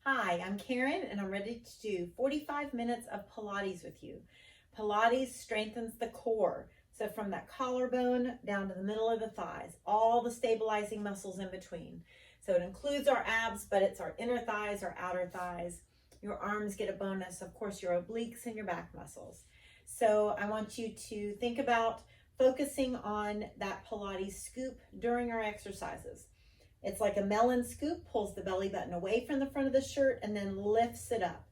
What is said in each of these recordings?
Hi, I'm Karen and I'm ready to do 45 minutes of Pilates with you. Pilates strengthens the core. So from that collarbone down to the middle of the thighs, all the stabilizing muscles in between. So it includes our abs, but it's our inner thighs, our outer thighs. Your arms get a bonus, of course, your obliques and your back muscles. So I want you to think about focusing on that Pilates scoop during our exercises. It's like a melon scoop, pulls the belly button away from the front of the shirt and then lifts it up.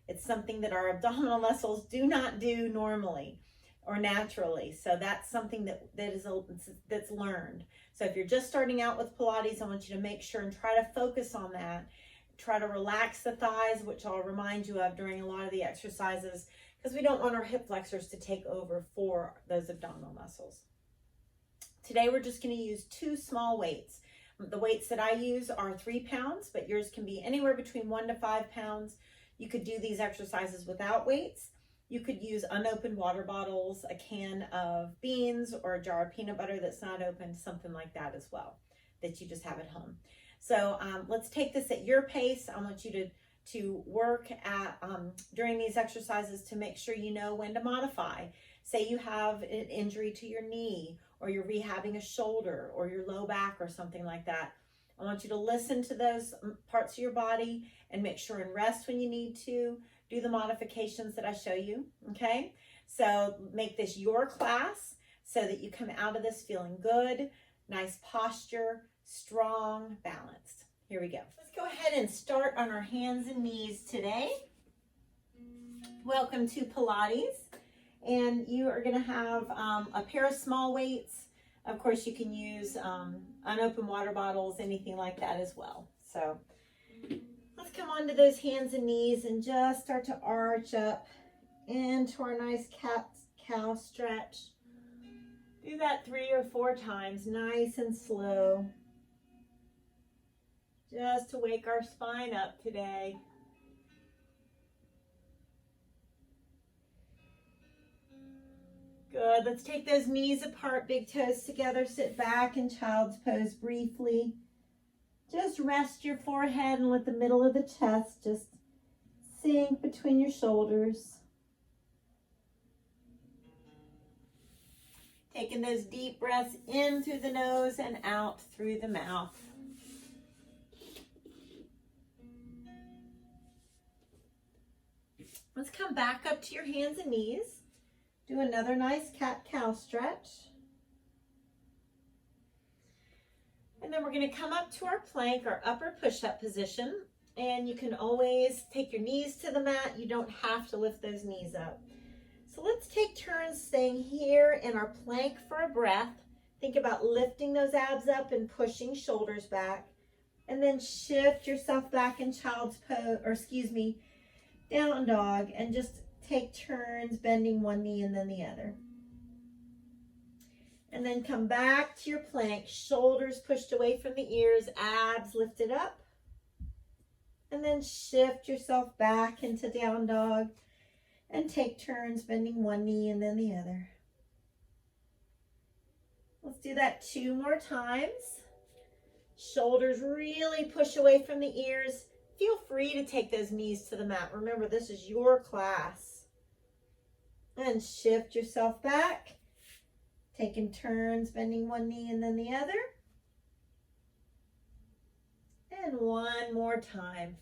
It's something that our abdominal muscles do not do normally or naturally. So that's something that's learned. So if you're just starting out with Pilates, I want you to make sure and try to focus on that. Try to relax the thighs, which I'll remind you of during a lot of the exercises, because we don't want our hip flexors to take over for those abdominal muscles. Today we're just going to use 2 small weights. The weights that I use are 3 pounds, but yours can be anywhere between 1 to 5 pounds. You could do these exercises without weights. You could use unopened water bottles, a can of beans, or a jar of peanut butter that's not opened, something like that as well, that you just have at home. So let's take this at your pace. I want you to work at during these exercises to make sure you know when to modify. Say you have an injury to your knee, or you're rehabbing a shoulder or your low back or something like that. I want you to listen to those parts of your body and make sure and rest when you need to. Do the modifications that I show you, okay? So make this your class so that you come out of this feeling good, nice posture, strong, balanced. Here we go. Let's go ahead and start on our hands and knees today. Welcome to Pilates. And you are going to have a pair of small weights. Of course, you can use unopened water bottles, anything like that as well. So let's come onto those hands and knees and just start to arch up into our nice cat-cow stretch. Do that 3 or 4 times, nice and slow. Just to wake our spine up today. Good. Let's take those knees apart, big toes together. Sit back in child's pose briefly. Just rest your forehead and let the middle of the chest just sink between your shoulders. Taking those deep breaths in through the nose and out through the mouth. Let's come back up to your hands and knees. Do another nice cat-cow stretch. And then we're going to come up to our plank, our upper push-up position. And you can always take your knees to the mat. You don't have to lift those knees up. So let's take turns staying here in our plank for a breath. Think about lifting those abs up and pushing shoulders back. And then shift yourself back in child's pose, down dog, and just take turns bending one knee and then the other. And then come back to your plank, shoulders pushed away from the ears, abs lifted up. And then shift yourself back into down dog and take turns bending one knee and then the other. Let's do that 2 more times. Shoulders really push away from the ears. Feel free to take those knees to the mat. Remember, this is your class. And shift yourself back, taking turns, bending one knee and then the other. And 1 more time.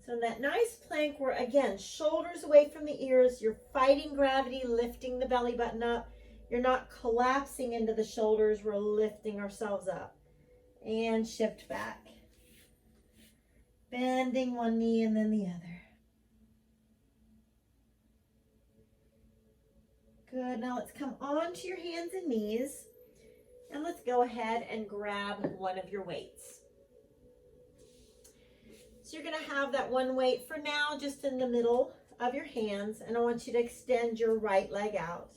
So in that nice plank where, again, shoulders away from the ears, you're fighting gravity, lifting the belly button up. You're not collapsing into the shoulders, we're lifting ourselves up. And shift back. Bending one knee and then the other. Good. Now let's come onto your hands and knees and let's go ahead and grab one of your weights. So you're going to have that one weight for now just in the middle of your hands, and I want you to extend your right leg out.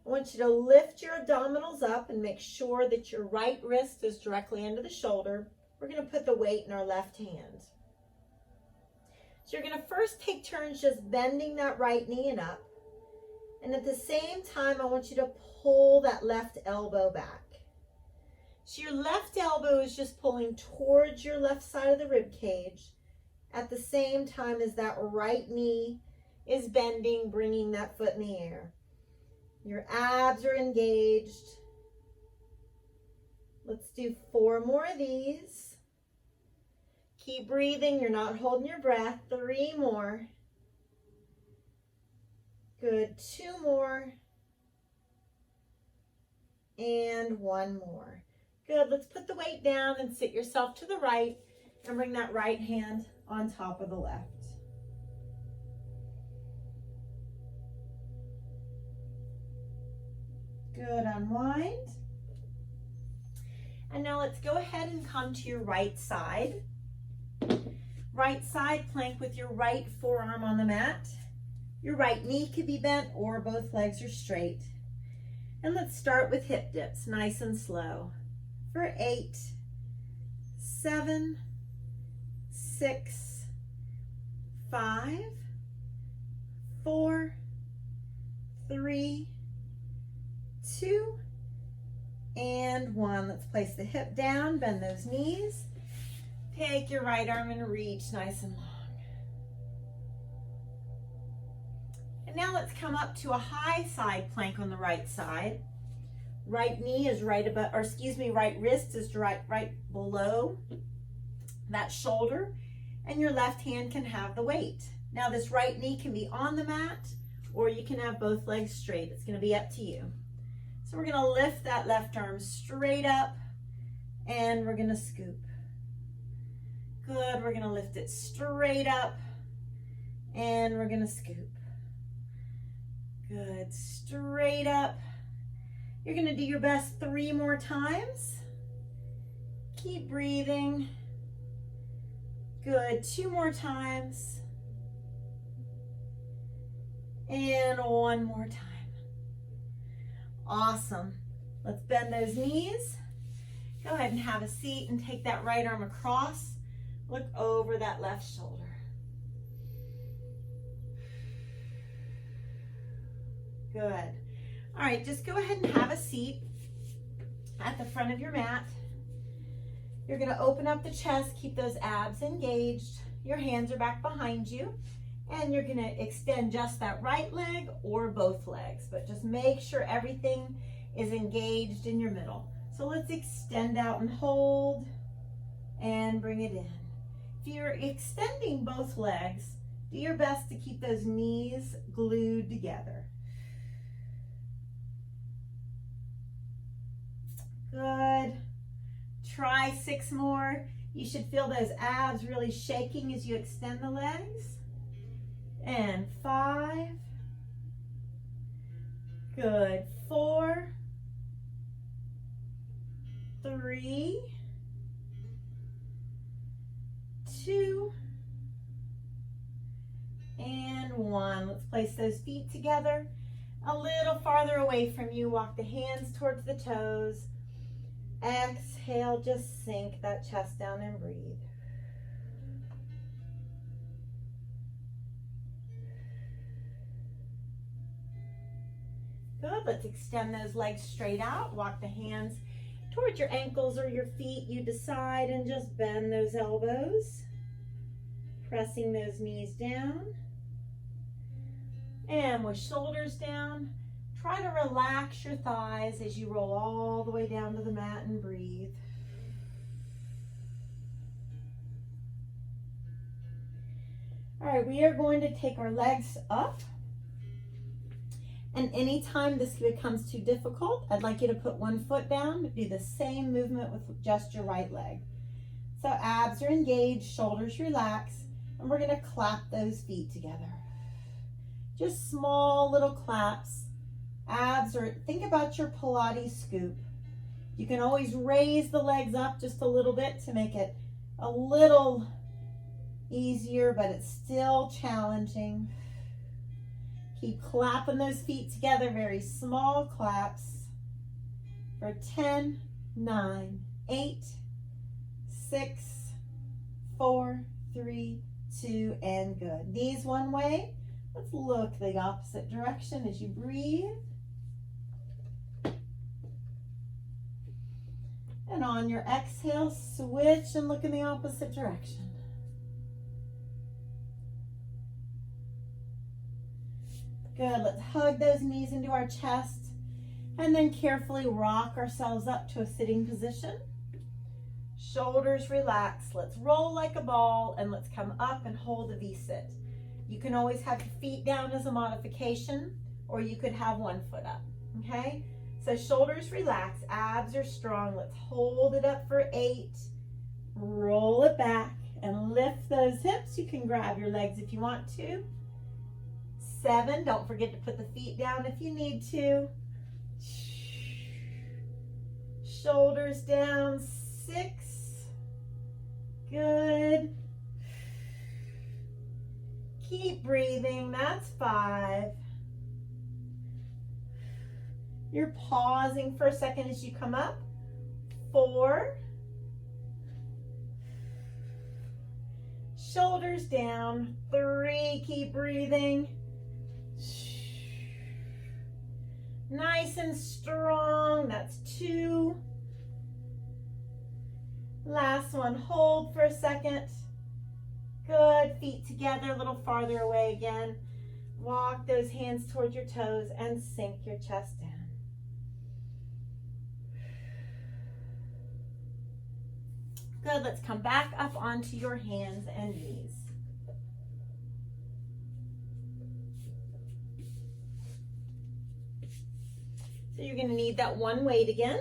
I want you to lift your abdominals up and make sure that your right wrist is directly under the shoulder. We're going to put the weight in our left hand. So you're going to first take turns just bending that right knee and up. And at the same time, I want you to pull that left elbow back. So your left elbow is just pulling towards your left side of the rib cage. at the same time as that right knee is bending, bringing that foot in the air. Your abs are engaged. Let's do 4 more of these. Keep breathing. You're not holding your breath. 3 more. Good. 2 more. And 1 more. Good. Let's put the weight down and sit yourself to the right and bring that right hand on top of the left. Good. Unwind. And now let's go ahead and come to your right side. Right side plank with your right forearm on the mat. Your right knee could be bent or both legs are straight. And let's start with hip dips, nice and slow. For 8, 7, 6, 5, 4, 3, 2, and 1. Let's place the hip down, bend those knees. Take your right arm and reach nice and long. And now let's come up to a high side plank on the right side. Right knee is right above, or excuse me, right wrist is right below that shoulder, and your left hand can have the weight. Now this right knee can be on the mat, or you can have both legs straight. It's going to be up to you. So we're going to lift that left arm straight up, and we're going to scoop. Good. We're going to lift it straight up, and we're going to scoop. Good. Straight up. You're going to do your best 3 more times. Keep breathing. Good. 2 more times. And 1 more time. Awesome. Let's bend those knees. Go ahead and have a seat and take that right arm across. Look over that left shoulder. Good. All right, just go ahead and have a seat at the front of your mat. You're going to open up the chest, keep those abs engaged. Your hands are back behind you. And you're going to extend just that right leg or both legs, but just make sure everything is engaged in your middle. So let's extend out and hold and bring it in. If you're extending both legs, do your best to keep those knees glued together. Good. Try 6 more. You should feel those abs really shaking as you extend the legs. And 5. Good. 4, 3, 2, and 1. Let's place those feet together. A little farther away from you. Walk the hands towards the toes. Exhale, just sink that chest down and breathe. Good. Let's extend those legs straight out. Walk the hands towards your ankles or your feet. You decide, and just bend those elbows. Pressing those knees down. And with shoulders down, try to relax your thighs as you roll all the way down to the mat and breathe. All right, we are going to take our legs up. And anytime this becomes too difficult, I'd like you to put one foot down, but do the same movement with just your right leg. So abs are engaged, shoulders relax, and we're going to clap those feet together. Just small little claps. Abs, or think about your Pilates scoop. You can always raise the legs up just a little bit to make it a little easier, but it's still challenging. Keep clapping those feet together, very small claps for 10, 9, 8, 6, 4, 3, 2, and good. Knees one way. Let's look the opposite direction as you breathe. And on your exhale, switch and look in the opposite direction. Good, let's hug those knees into our chest and then carefully rock ourselves up to a sitting position. Shoulders relax. Let's roll like a ball and let's come up and hold a V-sit. You can always have your feet down as a modification, or you could have one foot up, okay? So shoulders relax, abs are strong. Let's hold it up for 8. Roll it back and lift those hips. You can grab your legs if you want to. 7, don't forget to put the feet down if you need to. Shoulders down. 6. Good. Keep breathing. That's 5. You're pausing for a second as you come up. 4. Shoulders down. 3. Keep breathing. Nice and strong. That's 2. Last one. Hold for a second. Good. Feet together, a little farther away again. Walk those hands towards your toes and sink your chest down. Good. Let's come back up onto your hands and knees. So you're going to need that one weight again.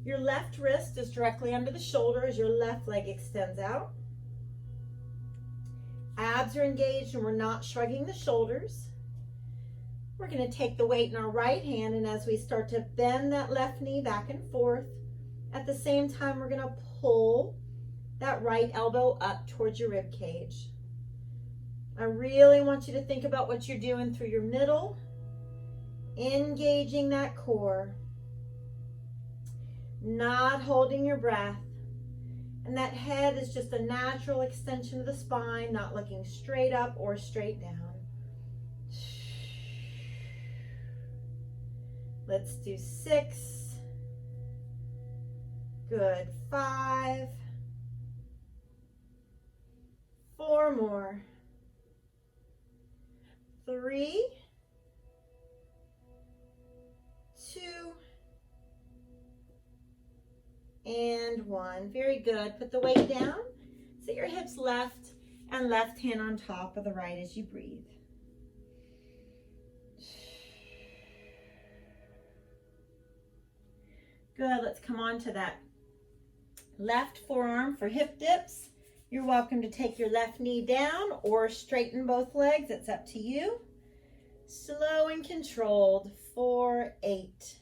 Your left wrist is directly under the shoulder as your left leg extends out. Abs are engaged and we're not shrugging the shoulders. We're going to take the weight in our right hand, and as we start to bend that left knee back and forth, at the same time we're going to pull that right elbow up towards your rib cage. I really want you to think about what you're doing through your middle, engaging that core, not holding your breath. And that head is just a natural extension of the spine, not looking straight up or straight down. Let's do 6. Good. 5. 4 more. 3. 2. And 1. Very good. Put the weight down. Sit your hips left and left hand on top of the right as you breathe. Good. Let's come on to that left forearm for hip dips. You're welcome to take your left knee down or straighten both legs. It's up to you. Slow and controlled. 4, 8,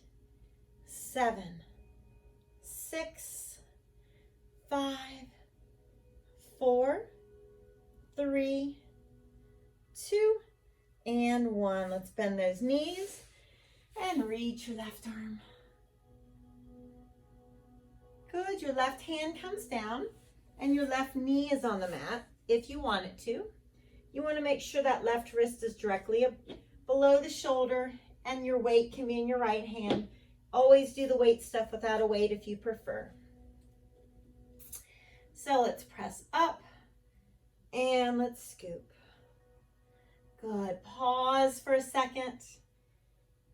7, 6, 5, 4, 3, 2, and 1. Let's bend those knees and reach your left arm. Good. Your left hand comes down and your left knee is on the mat if you want it to. You want to make sure that left wrist is directly below the shoulder and your weight can be in your right hand. Always do the weight stuff without a weight if you prefer. So let's press up and let's scoop. Good. Pause for a second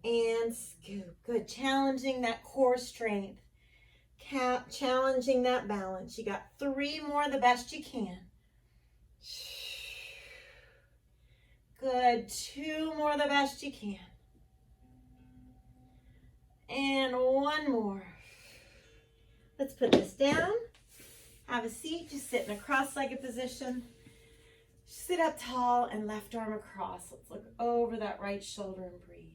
and scoop. Good. Challenging that core strength. Challenging that balance. You got 3 more, the best you can. Good. 2 more, the best you can. And 1 more. Let's put this down. Have a seat. Just sit in a cross-legged position. Sit up tall and left arm across. Let's look over that right shoulder and breathe.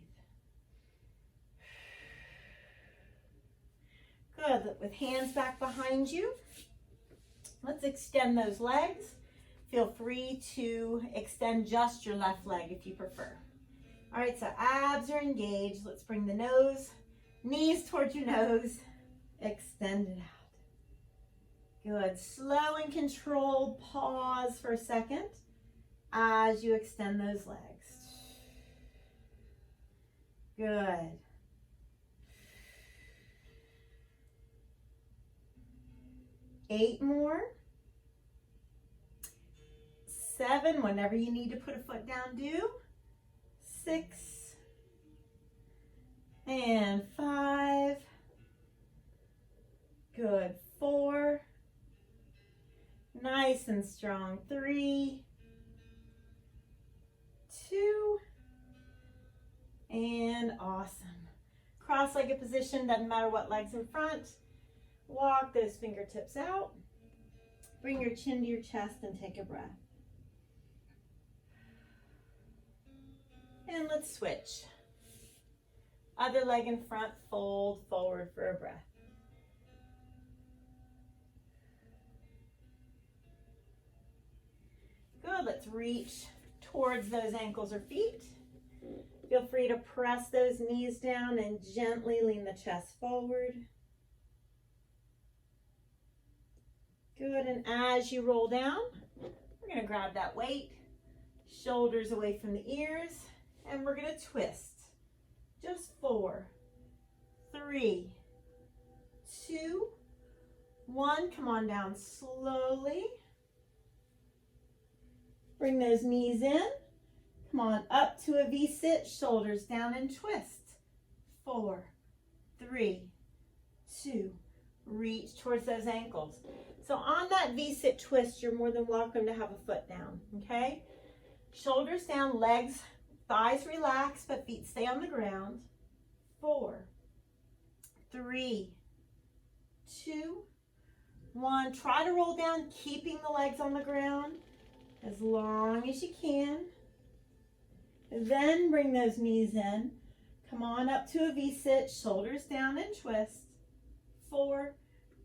Good. With hands back behind you, let's extend those legs. Feel free to extend just your left leg if you prefer. All right, so abs are engaged. Let's bring the knees towards your nose. Extend it out. Good. Slow and controlled. Pause for a second as you extend those legs. Good. 8 more. 7, whenever you need to put a foot down, do. 6, and 5. Good. 4. Nice and strong. 3, 2, and awesome. Cross-legged position, doesn't matter what leg's in front. Walk those fingertips out. Bring your chin to your chest and take a breath. And let's switch. Other leg in front, fold forward for a breath. Good, let's reach towards those ankles or feet. Feel free to press those knees down and gently lean the chest forward. Good, and as you roll down, we're going to grab that weight, shoulders away from the ears, and we're going to twist. Just 4, 3, 2, 1. Come on down slowly. Bring those knees in. Come on up to a V-sit, shoulders down and twist. 4, 3, 2. Reach towards those ankles. So on that V-sit twist, you're more than welcome to have a foot down, okay? Shoulders down, legs, thighs relax, but feet stay on the ground. 4, 3, 2, 1. Try to roll down, keeping the legs on the ground as long as you can. Then bring those knees in. Come on up to a V-sit, shoulders down and twist. 4,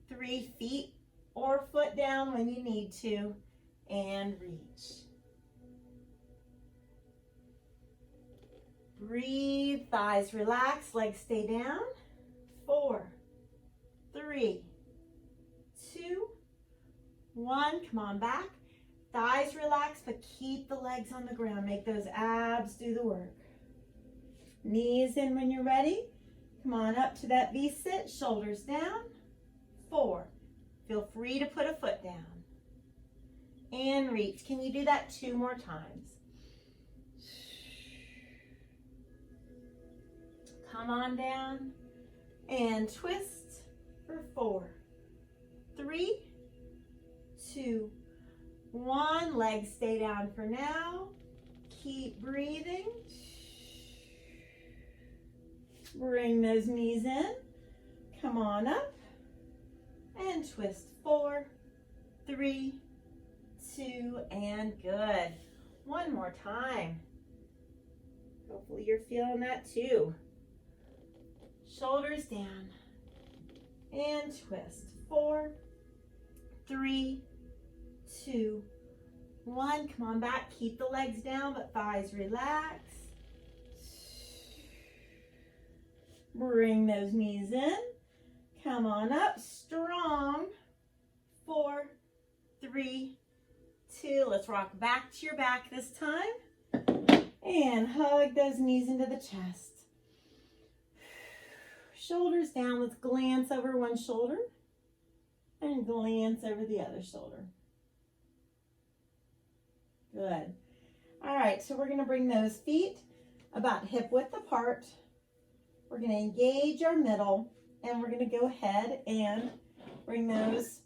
3, feet or foot down when you need to, and reach. Breathe, thighs relax, legs stay down. 4, 3, 2, 1. Come on back. Thighs relax, but keep the legs on the ground. Make those abs do the work. Knees in when you're ready. Come on up to that V-sit, shoulders down. 4. Feel free to put a foot down. And reach. Can you do that 2 more times? Come on down and twist for 4, 3, 2, 1. Legs stay down for now. Keep breathing. Bring those knees in. Come on up and twist. 4, 3, 2, and good. 1 more time. Hopefully you're feeling that too. Shoulders down and twist. 4, 3, 2, 1. Come on back. Keep the legs down, but thighs relax. Bring those knees in. Come on up. Strong. 4, 3, 2. Let's rock back to your back this time. And hug those knees into the chest. Shoulders down. Let's glance over one shoulder and glance over the other shoulder. Good. All right, so we're going to bring those feet about hip width apart. We're going to engage our middle, and we're going to go ahead and bring those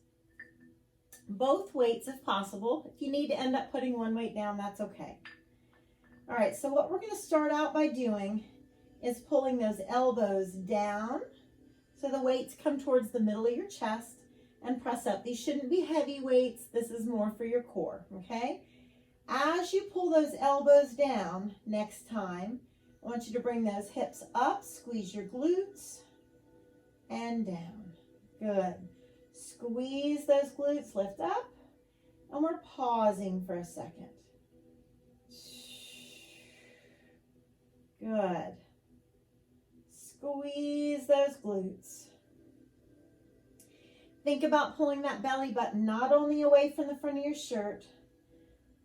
both weights if possible. If you need to end up putting one weight down, that's okay. All right, so what we're going to start out by doing is pulling those elbows down so the weights come towards the middle of your chest and press up. These shouldn't be heavy weights. This is more for your core, okay? As you pull those elbows down next time, I want you to bring those hips up, squeeze your glutes, and down. Good. Squeeze those glutes, lift up, and we're pausing for a second. Good. Squeeze those glutes. Think about pulling that belly button not only away from the front of your shirt,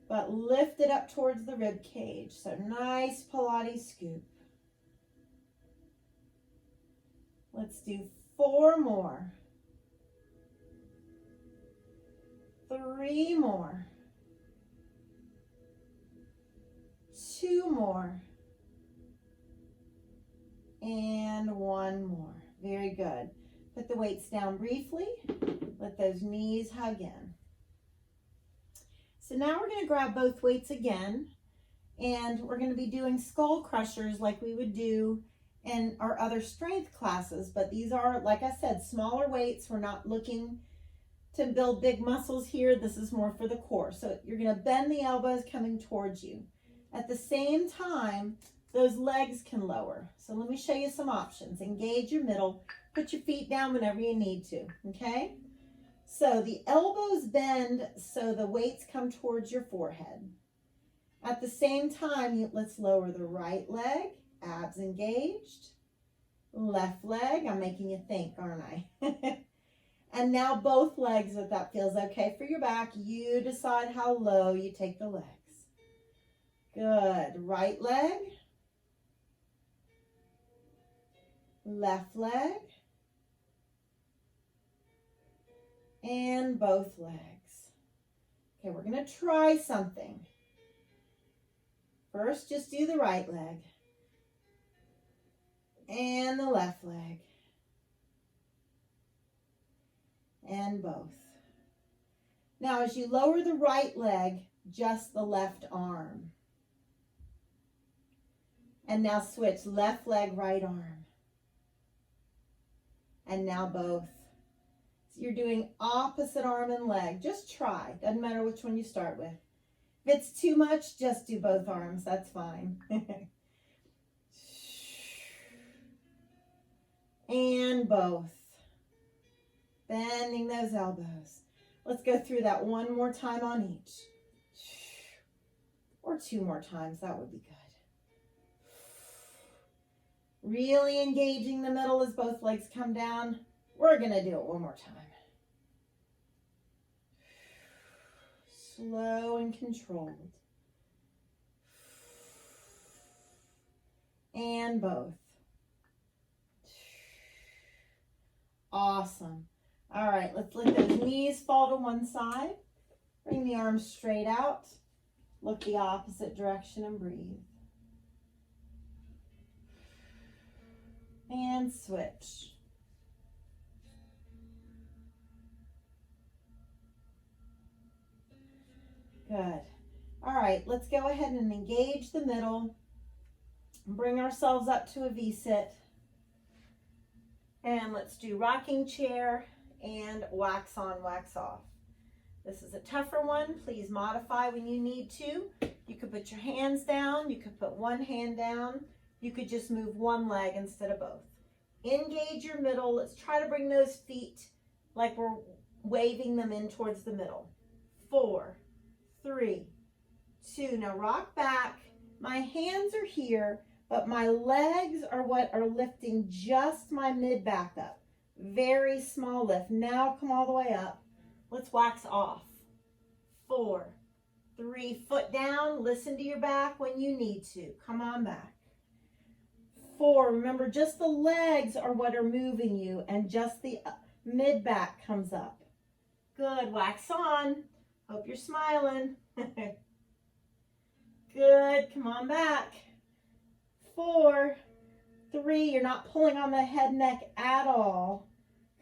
but lift it up towards the rib cage. So nice Pilates scoop. Let's do 4 more. 3 more. 2 more. And one more. Very good. Put the weights down briefly. Let those knees hug in. So now we're going to grab both weights again, and we're going to be doing skull crushers like we would do in our other strength classes, but these are, like I said, smaller weights. We're not looking to build big muscles here. This is more for the core. So you're going to bend the elbows coming towards you. At the same time, those legs can lower. So let me show you some options. Engage your middle. Put your feet down whenever you need to, okay? So the elbows bend so the weights come towards your forehead. At the same time, let's lower the right leg, abs engaged. Left leg, I'm making you think, aren't I? And now both legs, if that feels okay for your back, you decide how low you take the legs. Good. Right leg. Left leg. And both legs. Okay, we're going to try something. First, just do the right leg. And the left leg. And both. Now, as you lower the right leg, just the left arm. And now switch left leg, right arm. And now both. So you're doing opposite arm and leg. Just try. Doesn't matter which one you start with. If it's too much, just do both arms. That's fine. And both. Bending those elbows. Let's go through that one more time on each. Or two more times. That would be good. Really engaging the middle as both legs come down. We're going to do it one more time. Slow and controlled. And both. Awesome. All right, let's let those knees fall to one side. Bring the arms straight out. Look the opposite direction and breathe. And switch. Good. All right, let's go ahead and engage the middle. Bring ourselves up to a V-sit. And let's do rocking chair and wax on, wax off. This is a tougher one. Please modify when you need to. You could put your hands down. You could put one hand down. You could just move one leg instead of both. Engage your middle. Let's try to bring those feet like we're waving them in towards the middle. 4, 3, 2. Now rock back. My hands are here, but my legs are what are lifting just my mid back up. Very small lift. Now come all the way up. Let's wax off. 4, 3, foot down. Listen to your back when you need to. Come on back. 4, remember just the legs are what are moving you and just the mid back comes up. Good, wax on. Hope you're smiling. Good, come on back. 4, 3, you're not pulling on the head neck at all.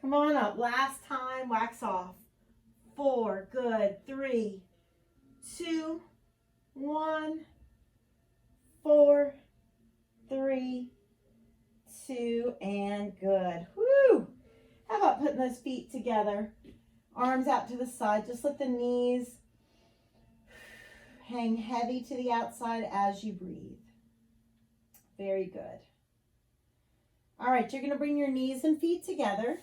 Come on up, last time, wax off. 4, good, 3, 2, 1, 4, 3, 2, and good. Woo! How about putting those feet together? Arms out to the side. Just let the knees hang heavy to the outside as you breathe. Very good. All right, you're going to bring your knees and feet together.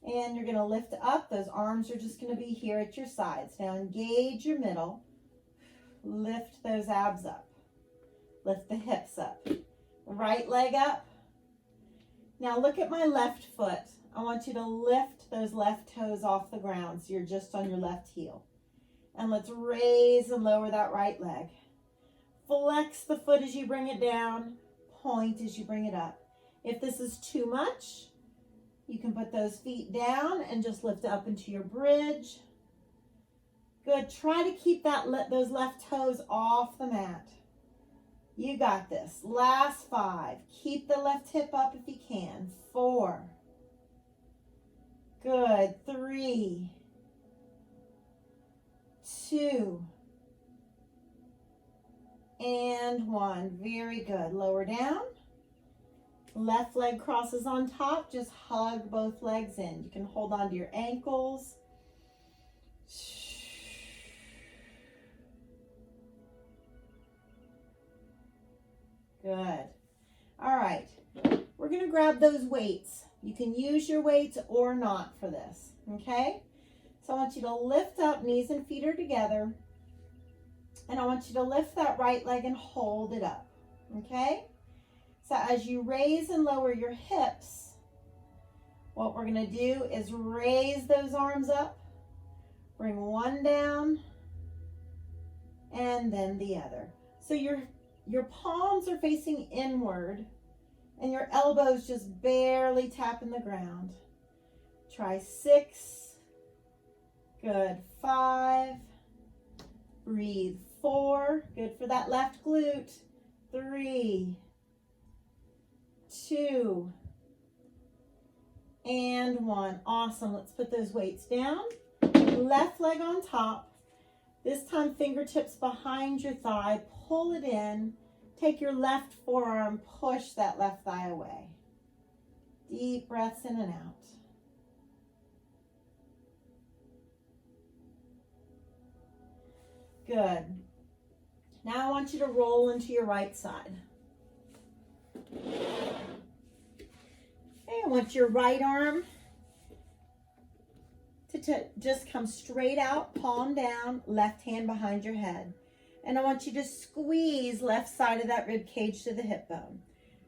And you're going to lift up. Those arms are just going to be here at your sides. Now engage your middle. Lift those abs up. Lift the hips up. Right leg up. Now look at my left foot. I want you to lift those left toes off the ground so you're just on your left heel. And let's raise and lower that right leg. Flex the foot as you bring it down. Point as you bring it up. If this is too much, you can put those feet down and just lift up into your bridge. Good. Try to keep those left toes off the mat. You got this. Last 5. Keep the left hip up if you can. 4. Good. 3, 2, and 1. Very good. Lower down. Left leg crosses on top. Just hug both legs in. You can hold on to your ankles. Good. All right. We're going to grab those weights. You can use your weights or not for this. Okay? So I want you to lift up, knees and feet are together. And I want you to lift that right leg and hold it up. Okay? So as you raise and lower your hips, what we're going to do is raise those arms up, bring one down, and then the other. So your palms are facing inward, and your elbows just barely tapping the ground. Try 6. Good. 5. Breathe. 4. Good for that left glute. 3, 2, and 1. Awesome. Let's put those weights down. Left leg on top. This time fingertips behind your thigh. Pull it in. Take your left forearm. Push that left thigh away. Deep breaths in and out. Good. Now I want you to roll into your right side. I want your right arm to just come straight out, palm down, left hand behind your head. And I want you to squeeze left side of that rib cage to the hip bone.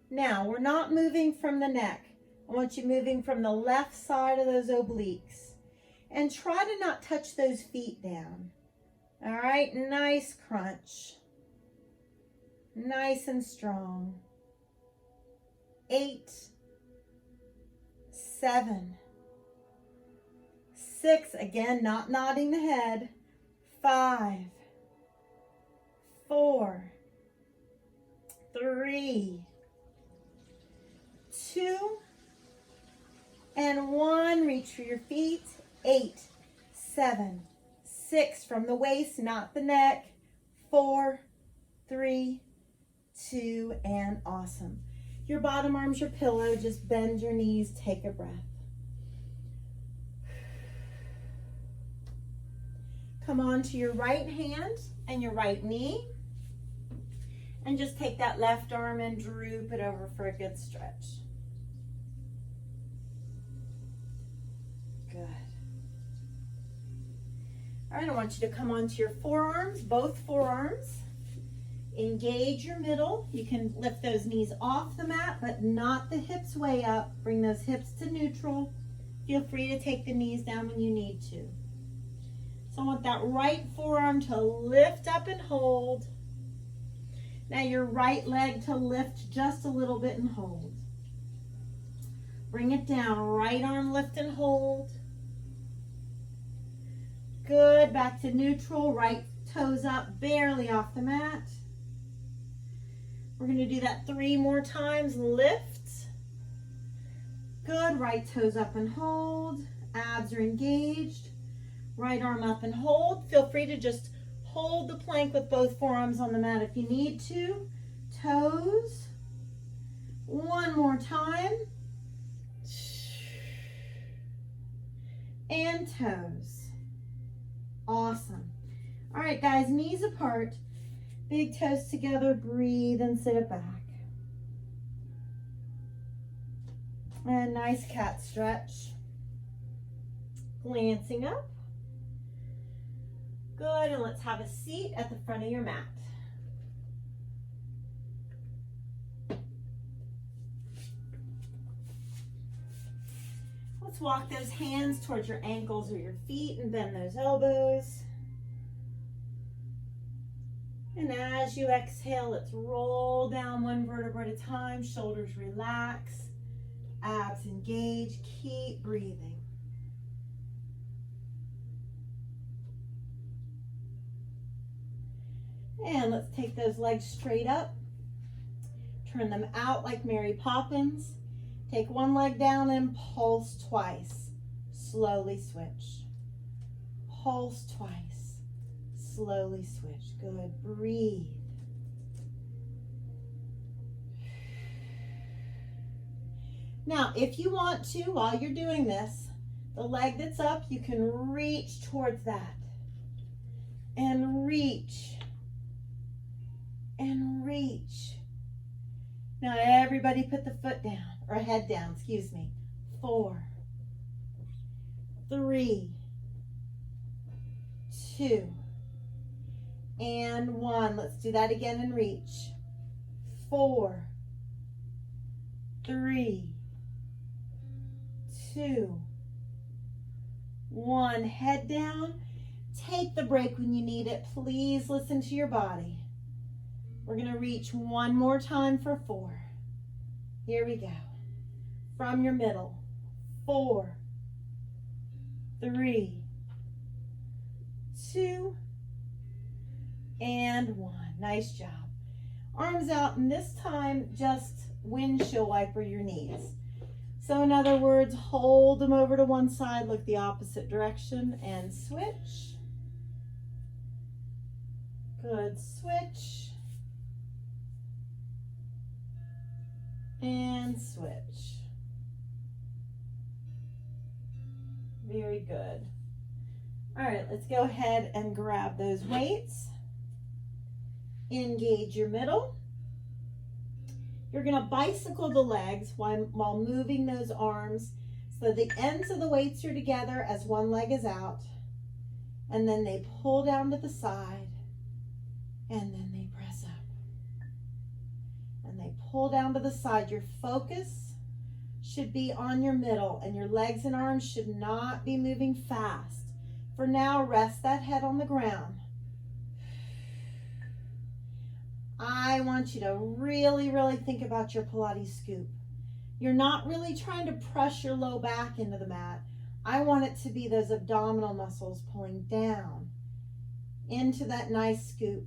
Now, we're not moving from the neck. I want you moving from the left side of those obliques. And try to not touch those feet down. All right, nice crunch. Nice and strong. 8, 7, 6, again, not nodding the head. 5, 4, 3, 2, and 1. Reach for your feet. 8, 7, 6 from the waist, not the neck. 4, 3, 2, and awesome. Your bottom arm's your pillow. Just bend your knees. Take a breath. Come on to your right hand and your right knee. And just take that left arm and droop it over for a good stretch. Good. All right, I want you to come onto your forearms, both forearms. Engage your middle. You can lift those knees off the mat, but not the hips way up. Bring those hips to neutral. Feel free to take the knees down when you need to. So I want that right forearm to lift up and hold. Now your right leg to lift just a little bit and hold. Bring it down. Right arm lift and hold. Good. Back to neutral. Right toes up, barely off the mat. We're going to do that 3 more times. Lift. Good. Right toes up and hold. Abs are engaged. Right arm up and hold. Feel free to just hold the plank with both forearms on the mat if you need to. Toes. 1 more time. And toes. Awesome. All right, guys, knees apart. Big toes together, breathe and sit it back. And nice cat stretch. Glancing up. Good, and let's have a seat at the front of your mat. Let's walk those hands towards your ankles or your feet and bend those elbows. And as you exhale, let's roll down 1 vertebra at a time. Shoulders relax, abs engage. Keep breathing. And let's take those legs straight up. Turn them out like Mary Poppins. Take one leg down and pulse twice. Slowly switch. Pulse twice. Slowly switch. Good. Breathe. Now, if you want to, while you're doing this, the leg that's up, you can reach towards that. And reach. And reach. Now everybody put the foot down, or head down, excuse me. 4, 3, 2, and 1. Let's do that again and reach. 4, 3, 2, 1. Head down. Take the break when you need it. Please listen to your body. We're going to reach one more time for 4. Here we go. From your middle. 4, 3, 2, and 1. Nice job. Arms out, and this time just windshield wiper your knees. So in other words, hold them over to one side, look the opposite direction, and switch. Good. Switch. And switch. Very good. All right, let's go ahead and grab those weights. Engage your middle. You're going to bicycle the legs while moving those arms so the ends of the weights are together as one leg is out. And then they pull down to the side. And then they press up. And they pull down to the side. Your focus should be on your middle, and your legs and arms should not be moving fast. For now, rest that head on the ground. I want you to really, really think about your Pilates scoop. You're not really trying to press your low back into the mat. I want it to be those abdominal muscles pulling down into that nice scoop.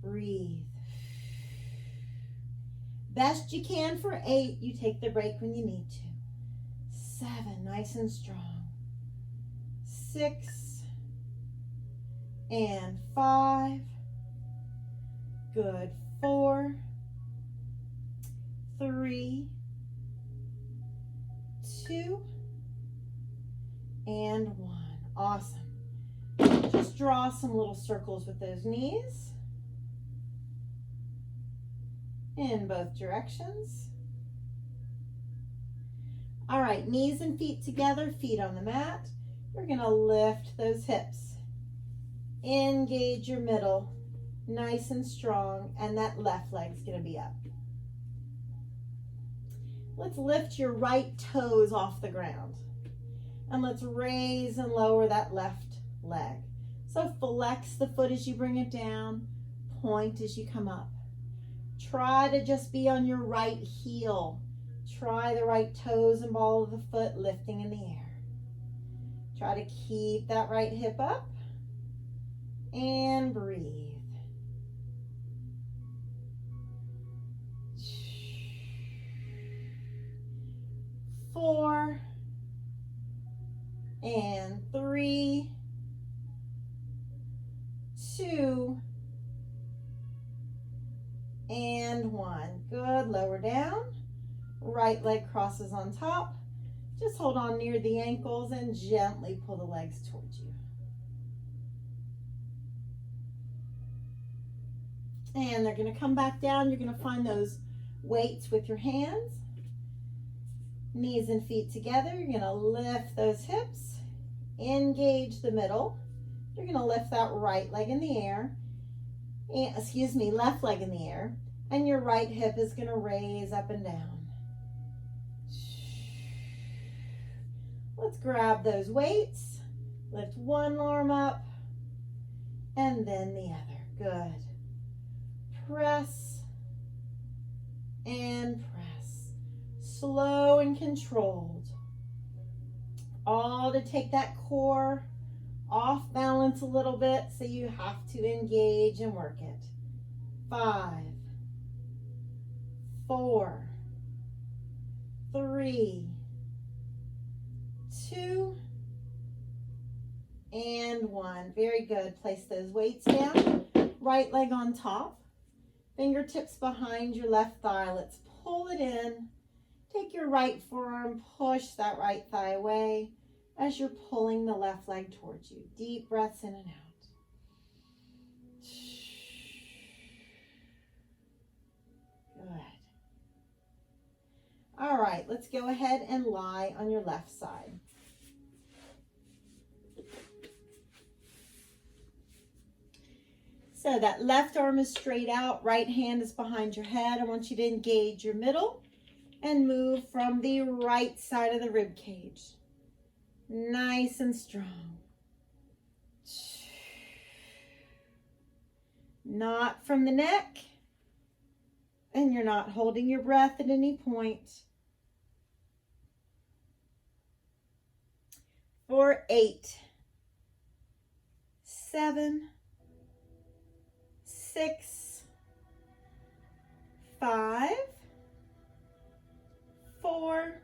Breathe. Best you can for 8. You take the break when you need to. 7, nice and strong. 6 and 5. Good. 4, 3, 2, and 1. Awesome. Just draw some little circles with those knees in both directions. All right, knees and feet together, feet on the mat. You're going to lift those hips. Engage your middle, nice and strong, and that left leg's going to be up. Let's lift your right toes off the ground. And let's raise and lower that left leg. So flex the foot as you bring it down, point as you come up. Try to just be on your right heel. Try the right toes and ball of the foot lifting in the air. Try to keep that right hip up and breathe. 4 and 3, 2, and 1. Good. Lower down. Right leg crosses on top. Just hold on near the ankles and gently pull the legs towards you. And they're going to come back down. You're going to find those weights with your hands. Knees and feet together. You're going to lift those hips. Engage the middle. You're going to lift that right leg in the air. Left leg in the air. And your right hip is going to raise up and down. Let's grab those weights. Lift one arm up and then the other. Good. Press and press. Slow and controlled. All to take that core off balance a little bit, so you have to engage and work it. 5, 4, 3, 2, and 1. Very good. Place those weights down. Right leg on top. Fingertips behind your left thigh. Let's pull it in. Take your right forearm, push that right thigh away as you're pulling the left leg towards you. Deep breaths in and out. Good. All right, let's go ahead and lie on your left side. So that left arm is straight out, right hand is behind your head. I want you to engage your middle and move from the right side of the rib cage. Nice and strong. Not from the neck, and you're not holding your breath at any point. For 8, 7, 6, 5, 4,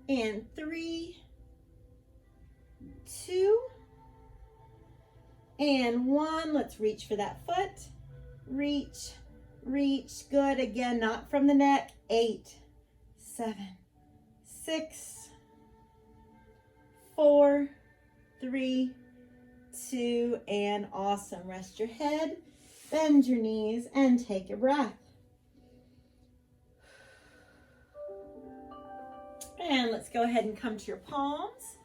and 3, 2, and 1. Let's reach for that foot. Reach, reach. Good. Again, not from the neck. 8, 7, 6, 4, 3, 2, and awesome. Rest your head, bend your knees, and take a breath. And let's go ahead and come to your palms.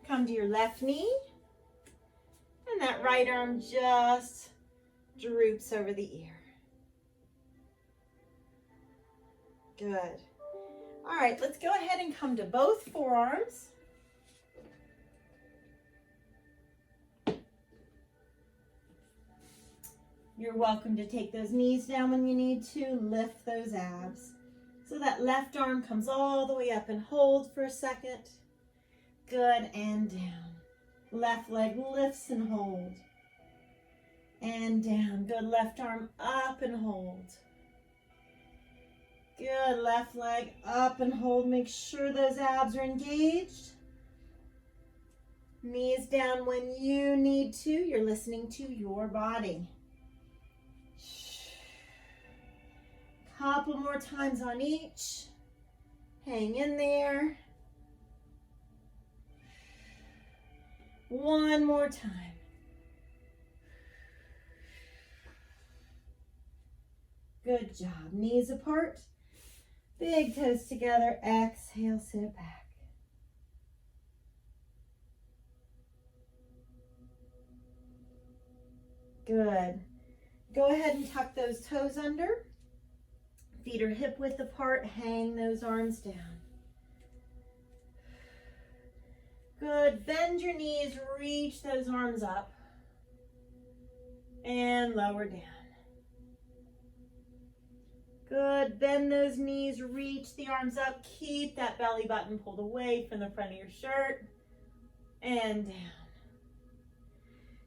Come to your left knee. And that right arm just droops over the ear. Good. All right, let's go ahead and come to both forearms. You're welcome to take those knees down when you need to. Lift those abs. So that left arm comes all the way up and hold for a second. Good, and down. Left leg lifts and hold. And down. Good, left arm up and hold. Good, left leg up and hold. Make sure those abs are engaged. Knees down when you need to. You're listening to your body. Couple more times on each. Hang in there. One more time. Good job. Knees apart. Big toes together. Exhale, sit back. Good. Go ahead and tuck those toes under. Feet are hip width apart. Hang those arms down. Good. Bend your knees. Reach those arms up. And lower down. Good. Bend those knees. Reach the arms up. Keep that belly button pulled away from the front of your shirt. And down.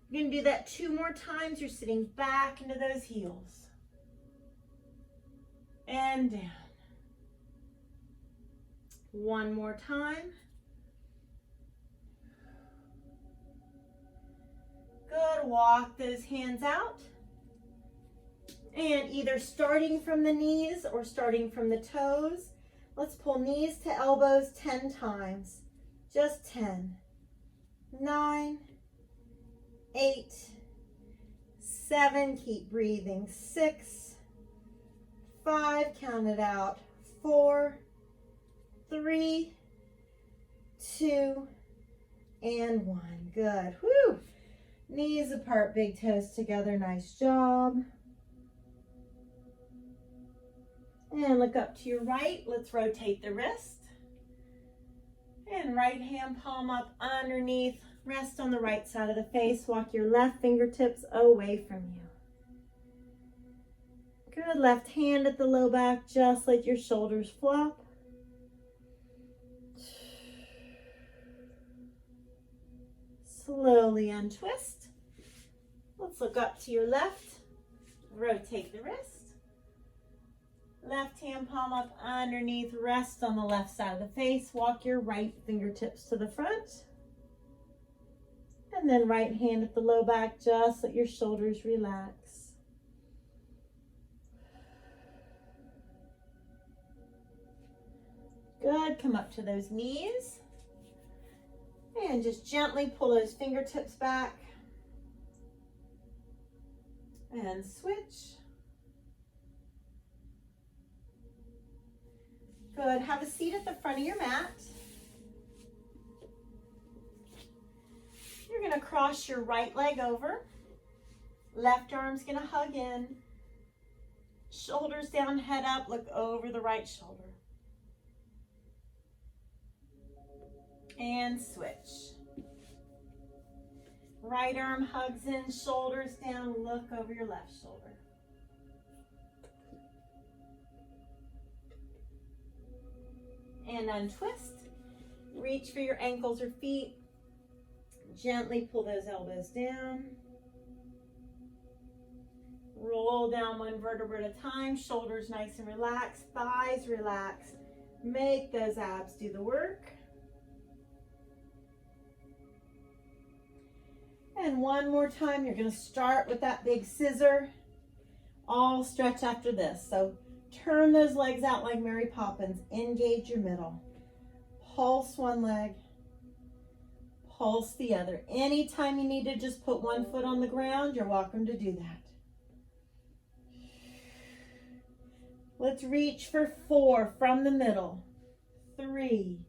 You're going to do that 2 more times. You're sitting back into those heels. And down. 1 more time. Good. Walk those hands out. And either starting from the knees or starting from the toes. Let's pull knees to elbows 10 times. Just 10. 9. 8. 7. Keep breathing. 6. 5. Count it out. 4. 3. 2. And 1. Good. Whew. Knees apart, big toes together. Nice job. And look up to your right. Let's rotate the wrist. And right hand palm up underneath. Rest on the right side of the face. Walk your left fingertips away from you. Good. Left hand at the low back. Just let your shoulders flop. Slowly untwist. Let's look up to your left. Rotate the wrist. Left hand palm up underneath, rest on the left side of the face. Walk your right fingertips to the front. And then right hand at the low back, just let your shoulders relax. Good, come up to those knees. And just gently pull those fingertips back. And switch. Good, have a seat at the front of your mat. You're gonna cross your right leg over. Left arm's gonna hug in. Shoulders down, head up, look over the right shoulder. And switch. Right arm hugs in, shoulders down, look over your left shoulder. And untwist. Reach for your ankles or feet. Gently pull those elbows down. Roll down one vertebra at a time. Shoulders nice and relaxed. Thighs relaxed. Make those abs do the work. And one more time, you're going to start with that big scissor. All stretch after this. So turn those legs out like Mary Poppins. Engage your middle. Pulse one leg. Pulse the other. Anytime you need to just put one foot on the ground, you're welcome to do that. Let's reach for 4 from the middle. 3,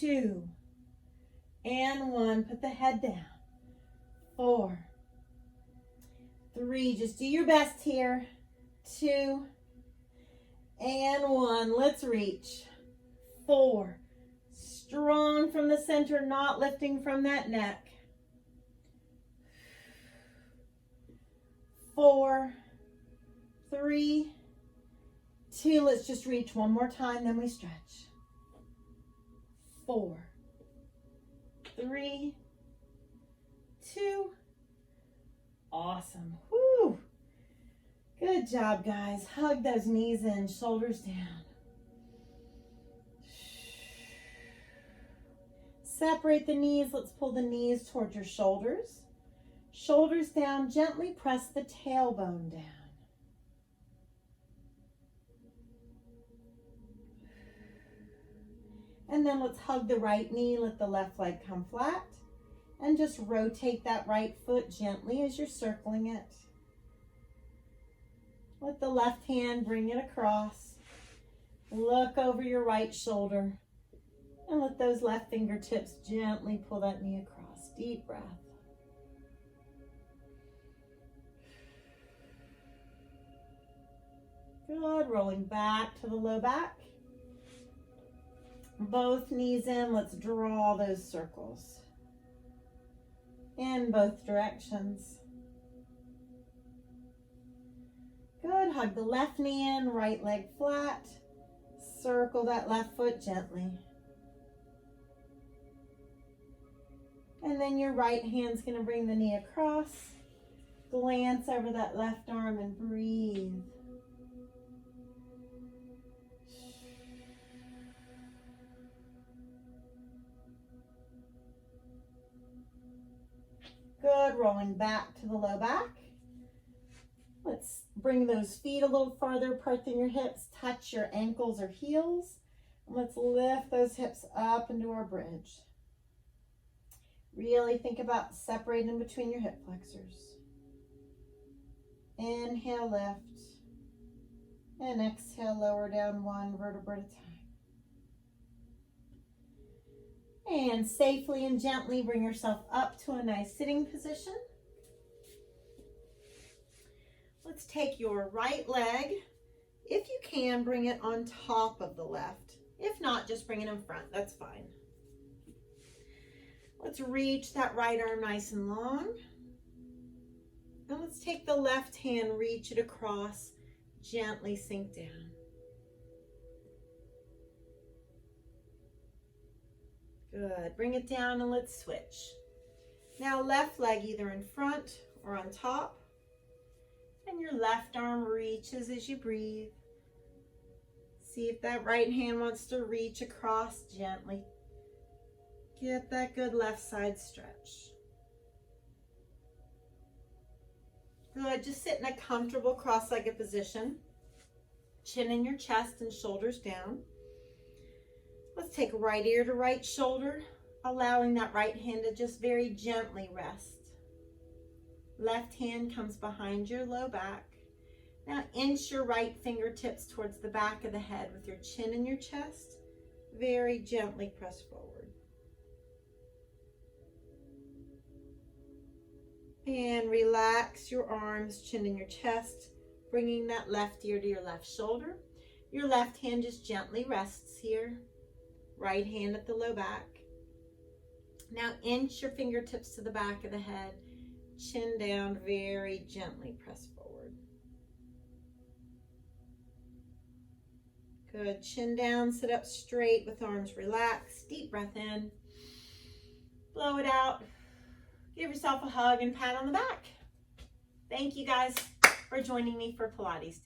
2, and 1. Put the head down. 4, 3. Just do your best here. 2, and 1. Let's reach. 4. Strong from the center, not lifting from that neck. 4, 3, 2. Let's just reach one more time, then we stretch. 4, 3, 2. Awesome. Woo. Good job, guys. Hug those knees in, shoulders down. Separate the knees. Let's pull the knees towards your shoulders. Shoulders down. Gently press the tailbone down. And then let's hug the right knee. Let the left leg come flat. And just rotate that right foot gently as you're circling it. Let the left hand bring it across. Look over your right shoulder. And let those left fingertips gently pull that knee across. Deep breath. Good. Rolling back to the low back. Both knees in. Let's draw those circles in both directions. Good. Hug the left knee in, right leg flat. Circle that left foot gently. And then your right hand's going to bring the knee across. Glance over that left arm and breathe. Good. Rolling back to the low back. Let's bring those feet a little farther apart than your hips. Touch your ankles or heels. And let's lift those hips up into our bridge. Really think about separating between your hip flexors. Inhale, lift. And exhale, lower down one vertebra at a time. And safely and gently bring yourself up to a nice sitting position. Let's take your right leg. If you can, bring it on top of the left. If not, just bring it in front. That's fine. Let's reach that right arm nice and long. And let's take the left hand, reach it across, gently sink down. Good. Bring it down and let's switch. Now left leg either in front or on top. And your left arm reaches as you breathe. See if that right hand wants to reach across gently. Get that good left side stretch. Good, just sit in a comfortable cross-legged position. Chin in your chest and shoulders down. Let's take right ear to right shoulder, allowing that right hand to just very gently rest. Left hand comes behind your low back. Now inch your right fingertips towards the back of the head with your chin in your chest. Very gently press forward. And relax your arms, chin in your chest, bringing that left ear to your left shoulder. Your left hand just gently rests here. Right hand at the low back. Now inch your fingertips to the back of the head. Chin down, very gently press forward. Good, chin down, sit up straight with arms relaxed. Deep breath in. Blow it out. Give yourself a hug and pat on the back. Thank you guys for joining me for Pilates.